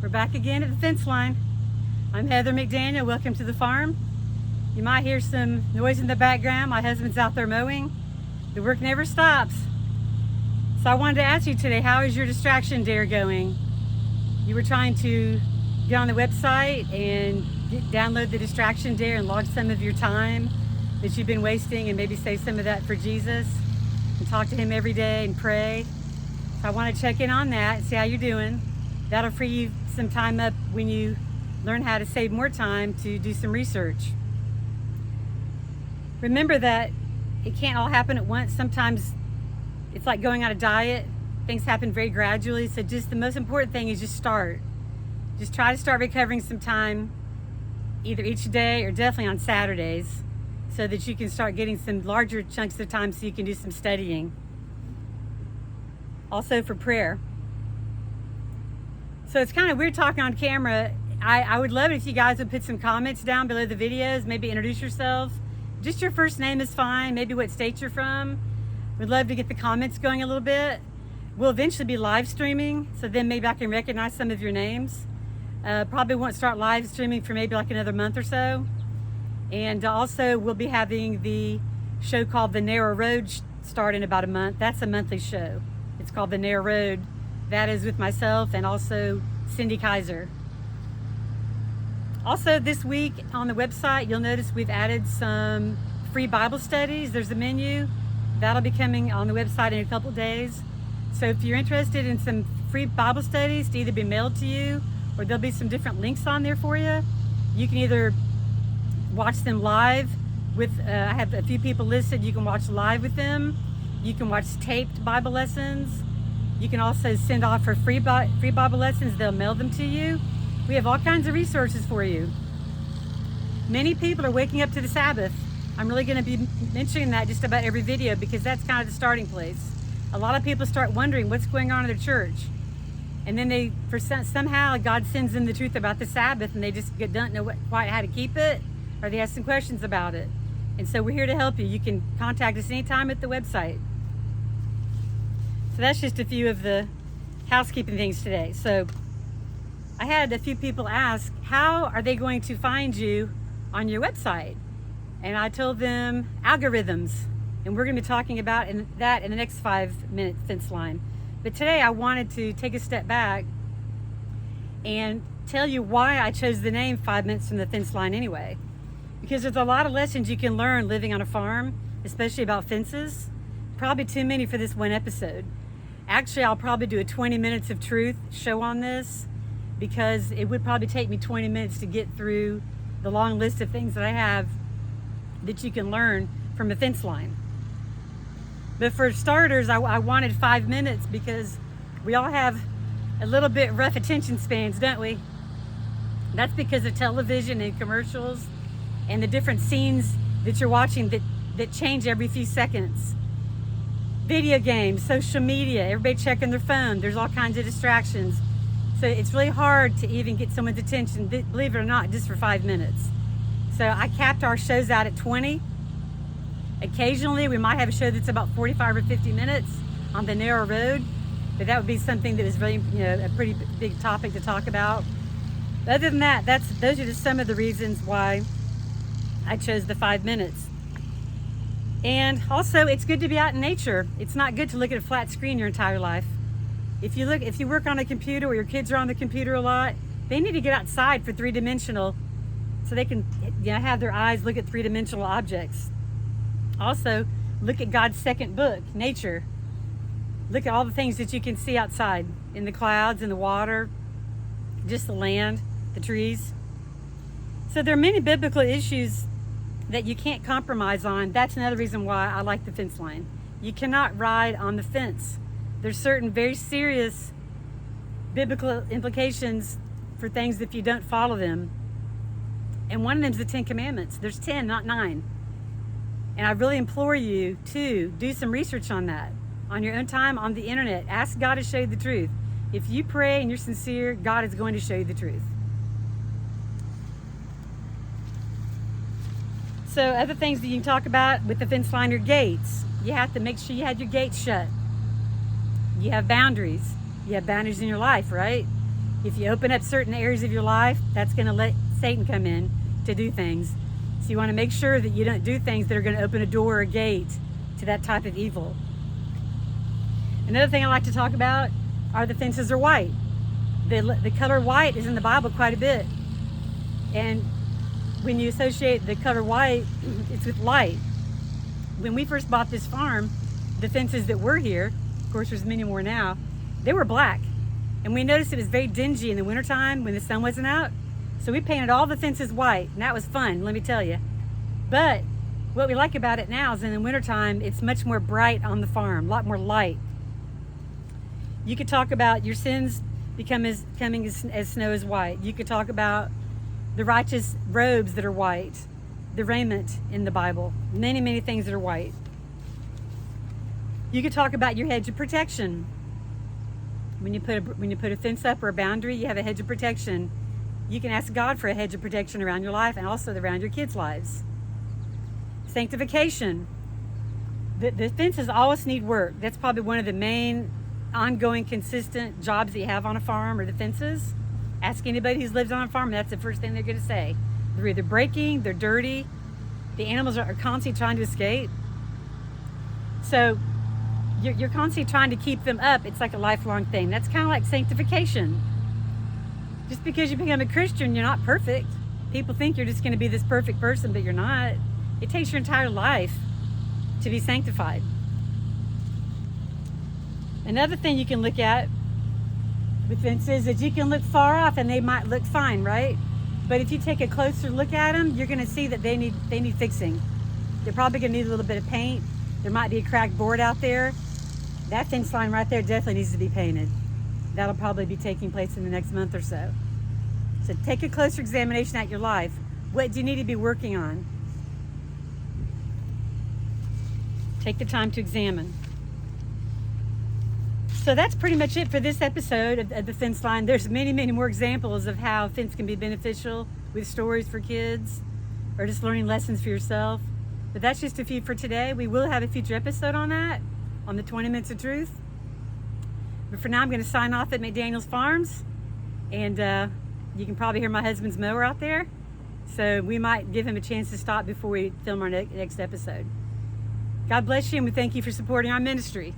We're back again at the fence line. I'm Heather McDaniel. Welcome to the farm. You might hear some noise in the background. My husband's out there mowing. The work never stops. So I wanted to ask you today, how is your distraction dare going? You were trying to get on the website and download the distraction dare and log some of your time that you've been wasting and maybe save some of that for Jesus and talk to him every day and pray. So I want to check in on that and see how you're doing. That'll free you some time up when you learn how to save more time to do some research. Remember that it can't all happen at once. Sometimes it's like going on a diet. Things happen very gradually. So just the most important thing is just start. Just try to start recovering some time either each day or definitely on Saturdays so that you can start getting some larger chunks of time so you can do some studying. Also for prayer. So it's kind of weird talking on camera. I would love it if you guys would put some comments down below the videos, maybe introduce yourselves. Just your first name is fine, maybe what state you're from. We'd love to get the comments going a little bit. We'll eventually be live streaming, so then maybe I can recognize some of your names. Probably won't start live streaming for maybe like another month or so. And also we'll be having the show called The Narrow Road start in about a month. That's a monthly show. It's called The Narrow Road. That is with myself and also Cindy Kaiser. Also this week on the website, you'll notice we've added some free Bible studies. There's a menu. That'll be coming on the website in a couple days. So if you're interested in some free Bible studies to either be mailed to you or there'll be some different links on there for you, you can either watch them live with, I have a few people listed, you can watch live with them. You can watch taped Bible lessons. You can also send off for free Bible lessons. They'll mail them to you. We have all kinds of resources for you. Many people are waking up to the Sabbath. I'm really going to be mentioning that just about every video because that's kind of the starting place. A lot of people start wondering what's going on in their church. And then somehow God sends them the truth about the Sabbath and they just don't know quite how to keep it, or they have some questions about it. And so we're here to help you. You can contact us anytime at the website. So that's just a few of the housekeeping things today. So I had a few people ask, how are they going to find you on your website? And I told them algorithms. And we're going to be talking about that in the next 5-minute fence line. But today I wanted to take a step back and tell you why I chose the name 5 Minutes from the Fence Line anyway. Because there's a lot of lessons you can learn living on a farm, especially about fences. Probably too many for this one episode. Actually, I'll probably do a 20 minutes of truth show on this because it would probably take me 20 minutes to get through the long list of things that I have that you can learn from a fence line. But for starters, I wanted 5 minutes because we all have a little bit rough attention spans, don't we? That's because of television and commercials and the different scenes that you're watching that change every few seconds. Video games, social media, everybody checking their phone. There's all kinds of distractions. So it's really hard to even get someone's attention, believe it or not, just for 5 minutes. So I capped our shows out at 20. Occasionally we might have a show that's about 45 or 50 minutes on the narrow road, but that would be something that is really, a pretty big topic to talk about. But other than that, those are just some of the reasons why I chose the 5 minutes. And also, it's good to be out in nature. It's not good to look at a flat screen your entire life. If you work on a computer or your kids are on the computer a lot, they need to get outside for three-dimensional, so they can have their eyes look at three-dimensional objects. Also, look at God's second book, nature. Look at all the things that you can see outside, in the clouds, in the water, just the land, the trees. So there are many biblical issues that you can't compromise on. That's another reason why I like the fence line. You cannot ride on the fence. There's certain very serious biblical implications for things if you don't follow them. And one of them is the 10 Commandments. There's 10, not 9. And I really implore you to do some research on that. On your own time, on the internet. Ask God to show you the truth. If you pray and you're sincere, God is going to show you the truth. So other things that you can talk about with the fence line are gates. You have to make sure you have your gates shut. You have boundaries. You have boundaries in your life, right? If you open up certain areas of your life, that's going to let Satan come in to do things. So you want to make sure that you don't do things that are going to open a door or a gate to that type of evil. Another thing I like to talk about are the fences are white. The color white is in the Bible quite a bit. And when you associate the color white, it's with light. When we first bought this farm, the fences that were here, of course there's many more now, they were black. And we noticed it was very dingy in the wintertime when the sun wasn't out. So we painted all the fences white, and that was fun, let me tell you. But what we like about it now is in the wintertime, it's much more bright on the farm, a lot more light. You could talk about your sins coming as snow is white. You could talk about the righteous robes that are white, the raiment in the Bible, many, many things that are white. You could talk about your hedge of protection. When you put a fence up or a boundary, you have a hedge of protection. You can ask God for a hedge of protection around your life and also around your kids' lives. Sanctification. The fences always need work. That's probably one of the main ongoing consistent jobs that you have on a farm, or the fences. Ask anybody who's lived on a farm, that's the first thing they're going to say. They're either breaking, they're dirty, the animals are constantly trying to escape. So you're constantly trying to keep them up. It's like a lifelong thing. That's kind of like sanctification. Just because you become a Christian, you're not perfect. People think you're just going to be this perfect person, but you're not. It takes your entire life to be sanctified. Another thing you can look at with fences is you can look far off and they might look fine, right? But if you take a closer look at them, you're going to see that they need fixing. They're probably going to need a little bit of paint. There might be a cracked board out there. That fence line right there definitely needs to be painted. That'll probably be taking place in the next month or so. So take a closer examination at your life. What do you need to be working on? Take the time to examine. So that's pretty much it for this episode of the Fence Line. There's many, many more examples of how fence can be beneficial with stories for kids or just learning lessons for yourself. But that's just a few for today. We will have a future episode on that, on the 20 Minutes of Truth. But for now, I'm going to sign off at McDaniel's Farms. And you can probably hear my husband's mower out there. So we might give him a chance to stop before we film our next episode. God bless you, and we thank you for supporting our ministry.